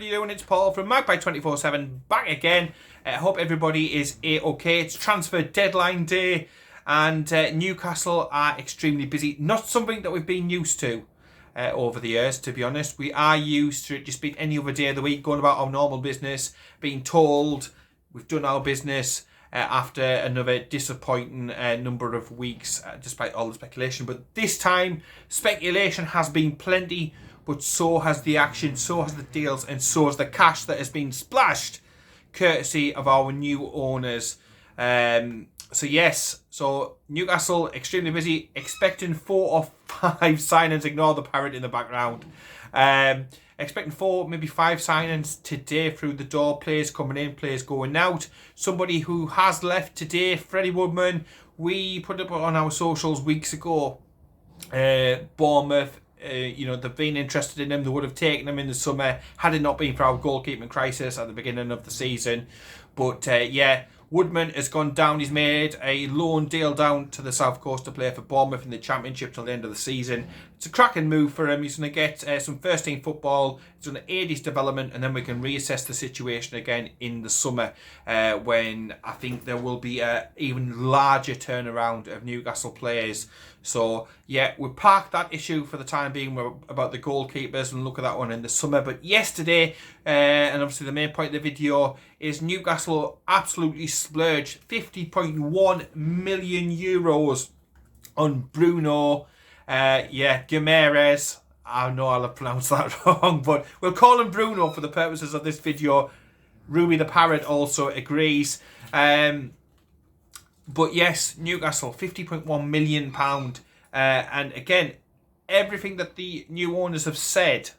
you doing? It's Paul from Magpie 24/7 back again. Hope everybody is okay. It's transfer deadline day and Newcastle are extremely busy. Not something that we've been used to over the years, to be honest. We are used to it just being any other day of the week, going about our normal business, being told we've done our business after another disappointing number of weeks, despite all the speculation. But this time, speculation has been plenty, but so has the action, so has the deals, and so has the cash that has been splashed, courtesy of our new owners. So Newcastle, extremely busy, expecting 4 or 5 signings. Ignore the parrot in the background. Expecting 4, maybe 5 signings today through the door. Players coming in, players going out. Somebody who has left today, Freddie Woodman. We put it on our socials weeks ago. Bournemouth, they've been interested in him. They would have taken him in the summer had it not been for our goalkeeping crisis at the beginning of the season. But Woodman has gone down. He's made a loan deal down to the South Coast to play for Bournemouth in the Championship till the end of the season. It's a cracking move for him. He's going to get some first team football. It's going to aid his development, and then we can reassess the situation again in the summer when I think there will be an even larger turnaround of Newcastle players. So we'll park that issue for the time being about the goalkeepers and look at that one in the summer. But yesterday, and obviously the main point of the video, is Newcastle absolutely splurged €50.1 million on Bruno. Guimarães. I know I'll have pronounced that wrong, but we'll call him Bruno for the purposes of this video. Ruby the Parrot also agrees. But yes, Newcastle, £50.1 million. And again, everything that the new owners have said,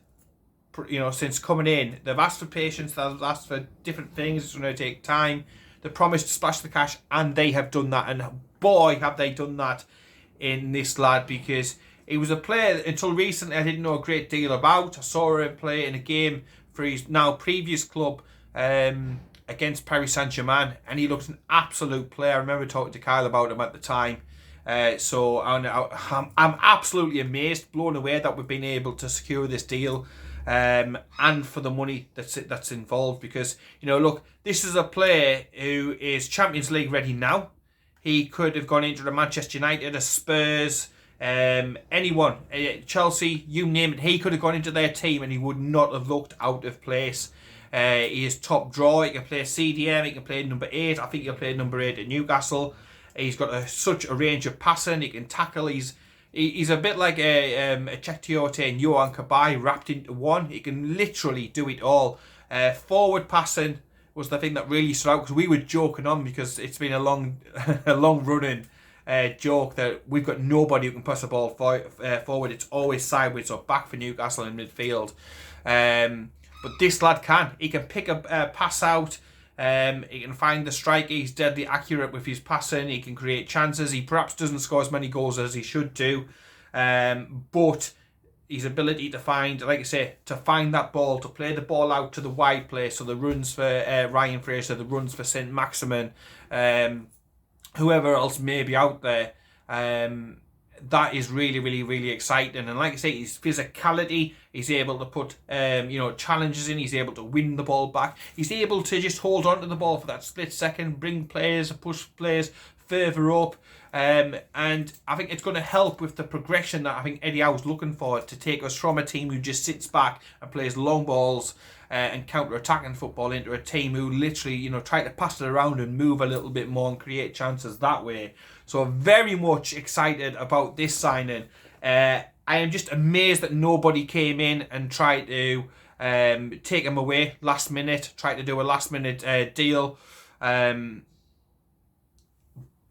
since coming in, they've asked for patience, they've asked for different things, it's going to take time. They promised to splash the cash, and they have done that. And boy, have they done that in this lad, because he was a player until recently I didn't know a great deal about. I saw him play in a game for his now previous club, against Paris Saint-Germain, and he looks an absolute player. I remember talking to Kyle about him at the time. So I'm absolutely amazed, blown away that we've been able to secure this deal, and for the money that's involved. Because this is a player who is Champions League ready now. He could have gone into the Manchester United, a Spurs, anyone, Chelsea, you name it. He could have gone into their team and he would not have looked out of place. He is top draw. He can play CDM. He can play number 8. I think he'll play number 8 at Newcastle. He's got such a range of passing. He can tackle. He's a bit like a Chekhtiote and Yohan Cabaye wrapped into one. He can literally do it all. Forward passing was the thing that really stood out, because we were joking on, because it's been a long running joke that we've got nobody who can pass the ball forward. It's always sideways or back for Newcastle in midfield. But this lad can. He can pick a pass out. He can find the striker. He's deadly accurate with his passing. He can create chances. He perhaps doesn't score as many goals as he should do. But his ability to find, like I say, to find that ball, to play the ball out to the wide place, so the runs for Ryan Fraser, the runs for St. Maximin, whoever else may be out there, that is really, really, really exciting. And like I say, his physicality, he's able to put challenges in, he's able to win the ball back, he's able to just hold on to the ball for that split second, bring players, push players further up. And I think it's going to help with the progression that I think Eddie Howe's looking for, to take us from a team who just sits back and plays long balls and counter-attacking football into a team who literally, try to pass it around and move a little bit more and create chances that way. So very much excited about this signing. I am just amazed that nobody came in and tried to take him away last minute, tried to do a last minute deal.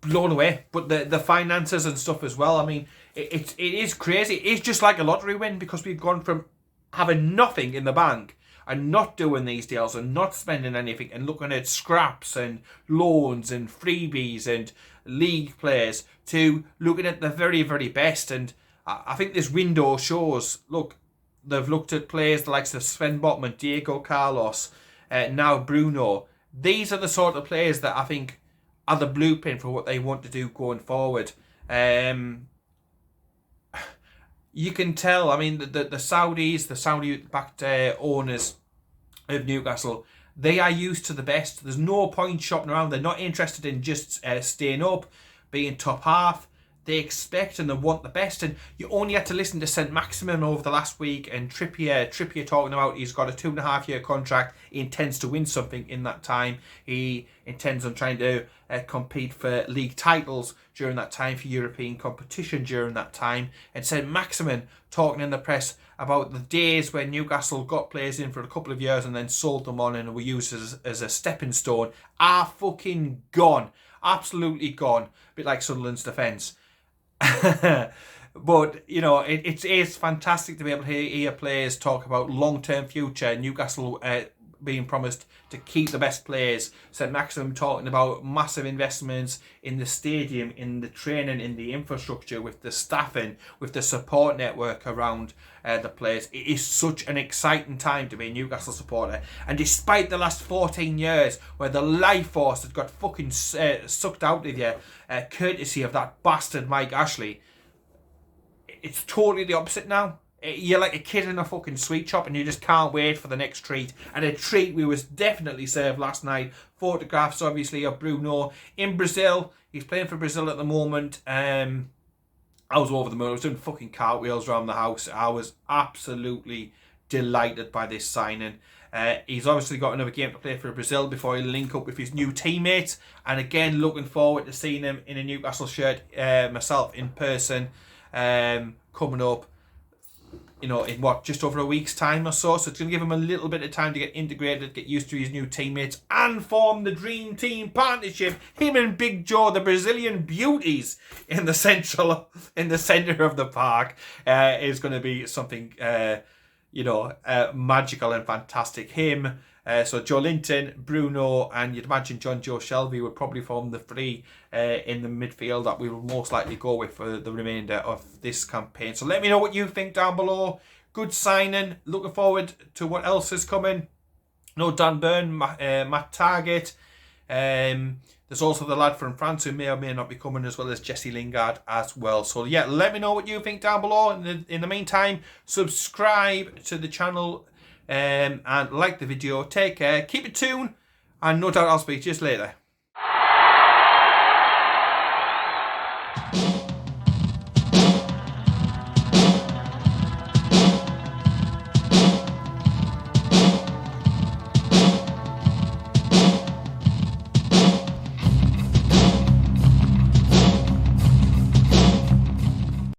Blown away. But the finances and stuff as well, I mean, it is crazy. It's just like a lottery win, because we've gone from having nothing in the bank and not doing these deals and not spending anything and looking at scraps and loans and freebies and league players, to looking at the very, very best. And I think this window shows, look, they've looked at players the likes of Sven Botman, Diego Carlos, now Bruno. These are the sort of players that I think are the blueprint for what they want to do going forward. You can tell, I mean, the Saudis, the Saudi-backed owners, of Newcastle. They are used to the best. There's no point shopping around. They're not interested in just staying up, being top half. They expect and they want the best. And you only had to listen to St. Maximin over the last week, and Trippier talking about he's got a 2.5-year contract. He intends to win something in that time. He intends on trying to compete for league titles during that time, for European competition during that time. And St. Maximin talking in the press about the days when Newcastle got players in for a couple of years and then sold them on and were used as a stepping stone, are fucking gone. Absolutely gone. A bit like Sunderland's defence. But, you know, it's fantastic to be able to hear players talk about long-term future. Newcastle being promised to keep the best players. St. Maximum talking about massive investments in the stadium, in the training, in the infrastructure, with the staffing, with the support network around the players. It is such an exciting time to be a Newcastle supporter. And despite the last 14 years where the life force had got fucking sucked out of you, courtesy of that bastard Mike Ashley, it's totally the opposite now. You're like a kid in a fucking sweet shop and you just can't wait for the next treat. And a treat we was definitely served last night. Photographs, obviously, of Bruno in Brazil. He's playing for Brazil at the moment. I was over the moon. I was doing fucking cartwheels around the house. I was absolutely delighted by this signing. He's obviously got another game to play for Brazil before he'll link up with his new teammates. And again, looking forward to seeing him in a Newcastle shirt myself in person coming up. You know, in just over a week's time or so. So it's going to give him a little bit of time to get integrated, get used to his new teammates, and form the dream team partnership. Him and Big Joe, the Brazilian beauties, in the centre of the park, is going to be something, magical and fantastic. Him. So Joe Linton, Bruno, and you'd imagine Joe Shelby would probably form the three in the midfield that we will most likely go with for the remainder of this campaign. So let me know what you think down below. Good signing. Looking forward to what else is coming. No, Dan Burn, Matt Target. There's also the lad from France who may or may not be coming, as well as Jesse Lingard as well. So yeah, let me know what you think down below. In the meantime, subscribe to the channel. And like the video. Take care, keep it tuned, and no doubt I'll speak to you later.